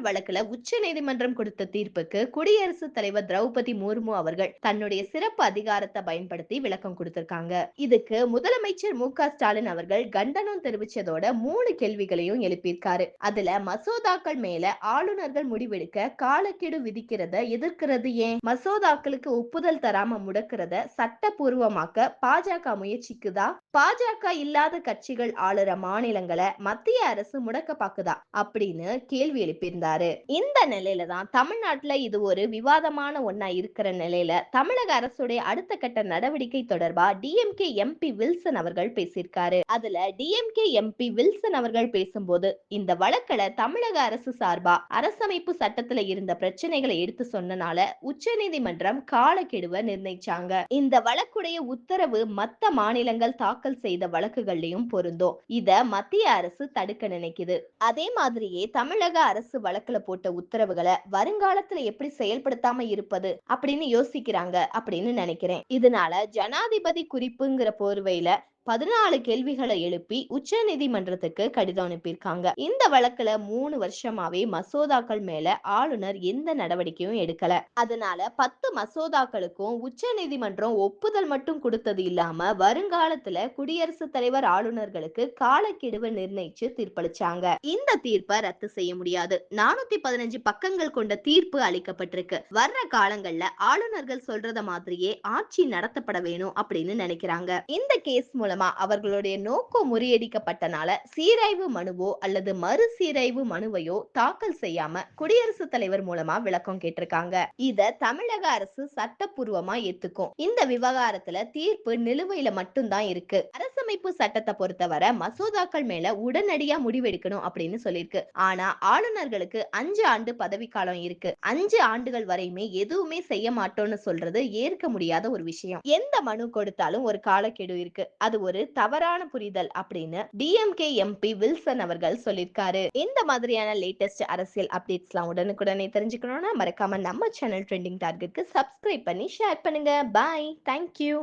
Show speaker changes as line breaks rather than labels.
வழக்குல உச்சநீதிமன்றம் கொடுத்த தீர்ப்புக்கு குடியரசுத் தலைவர் திரௌபதி முர்மு அவர்கள் தன்னுடைய சிறப்பு அதிகாரத்தை பயன்படுத்தி விளக்கம் கொடுத்திருக்காங்க. இதுக்கு முதலமைச்சர் மு.க. ஸ்டாலின் அவர்கள் கண்டனம் தெரிவிச்சதோட 3 கேள்விகளையும் எழுப்பியிருக்காரு. அதுல மசோதாக்கள் மேல ஆளுநர்கள் முடிவெடுக்க காலக்கெடு விதிக்கிறத எதிர்க்கிறது ஏன்? மசோதாக்களுக்கு ஒப்புதல் தராம முடக்கிறத சட்டபூர்வமாக்க பாஜக முயற்சிக்குதா? பாஜக இல்லாத கட்சிகள் ஆளுற மாநிலங்களை மத்திய அரசு முடக்க பாக்குதா அப்படின்னு கேள்வி எழுப்பியிருந்தாரு. இந்த நிலையில தான் தமிழ்நாட்டுல இது ஒரு விவாதமான ஒண்ணா இருக்கிற நிலையில தமிழக அரசுடைய அடுத்த கட்ட நடவடிக்கை தொடர்பா டிஎம்கே எம்பி வில்சன் அவர்கள் பேசியிருக்காரு. அதுல டிஎம்கே எம்பி வில்சன் அவர்கள் பேசும்போது, இந்த வழக்குல தமிழக அரசு சார்பா அரசமைப்பு சட்டத்துல இருந்த பிரச்சனைகளை எடுத்து சொன்னனால உச்சநீதிமன்றம் காலக்கெடுவை நிர்ணயிச்சாங்க. இந்த வழக்குடைய உத்தரவு மத்த மாநிலங்கள் தாக்கல் செய்த வழக்குகள்லயும் பொருந்தும். இத மத்திய அரசு தடுக்க நினைக்குது. அதே மாதிரியே தமிழக அரசு வழக்குல போட்ட உத்தரவுகளை வருங்காலத்துல எப்படி செயல்படுத்தாம இருப்பது அப்படின்னு யோசிக்கிறாங்க அப்படின்னு நினைக்கிறேன். இதனால ஜனாதிபதி குறிப்புங்கிற போர்வையில 14 கேள்விகளை எழுப்பி உச்ச நீதிமன்றத்துக்கு கடிதம் அனுப்பியிருக்காங்க. இந்த வழக்குல 3 வருஷமாவே மசோதாக்கள் மேல ஆளுநர் எந்த நடவடிக்கையும் எடுக்கல. அதனால 10 மசோதாக்களுக்கும் உச்ச நீதிமன்றம் ஒப்புதல் மட்டும் கொடுத்தது இல்லாம வருங்காலத்துல குடியரசுத் தலைவர் ஆளுநர்களுக்கு காலக்கெடுவை நிர்ணயிச்சு தீர்ப்பளிச்சாங்க. இந்த தீர்ப்பை ரத்து செய்ய முடியாது. 415 பக்கங்கள் கொண்ட தீர்ப்பு அளிக்கப்பட்டிருக்கு. வர்ற காலங்கள்ல ஆளுநர்கள் சொல்றத மாதிரியே ஆட்சி நடத்தப்பட வேணும் அப்படின்னு நினைக்கிறாங்க. இந்த கேஸ் மூலமா அவர்களுடைய நோக்கம் முறியடிக்கப்பட்டனால சீராய்வு மனுவோ அல்லது மறுசீராய்வு மனுவையோ தாக்கல் செய்யாம குடியரசுத் தலைவர் மூலமா விளக்கம் கேட்டிருக்காங்க. இத தமிழக அரசு சட்டப்பூர்வமா ஏத்துக்கும். இந்த விவகாரத்துல தீர்ப்பு நிலுவையில மட்டும்தான் இருக்கு. அரசமைப்பு சட்டத்தை பொறுத்தவரை மசோதாக்கள் மேல உடனடியா முடிவெடுக்கணும் அப்படின்னு சொல்லிருக்கு. ஆனா ஆளுநர்களுக்கு 5 ஆண்டு பதவிக்காலம் இருக்கு. 5 ஆண்டுகள் வரையுமே எதுவுமே செய்ய மாட்டோம்னு சொல்றது ஏற்க முடியாத ஒரு விஷயம். எந்த மனு கொடுத்தாலும் ஒரு காலக்கெடு இருக்கு. அது ஒரு தவறான புரிதல் அப்படின்னு டிஎம்கே எம்பி வில்சன் அவர்கள் சொல்லியிருக்காரு. இந்த மாதிரியான லேட்டஸ்ட் அரசியல் அப்டேட்ஸ்லாம் உடனுக்குடனே தெரிஞ்சுக்கணும்னா மறக்காம நம்ம சேனல் ட்ரெண்டிங் டார்கெட்க்கு சப்ஸ்கிரைப் பண்ணி ஷேர் பண்ணுங்க. பாய். தேங்க்யூ.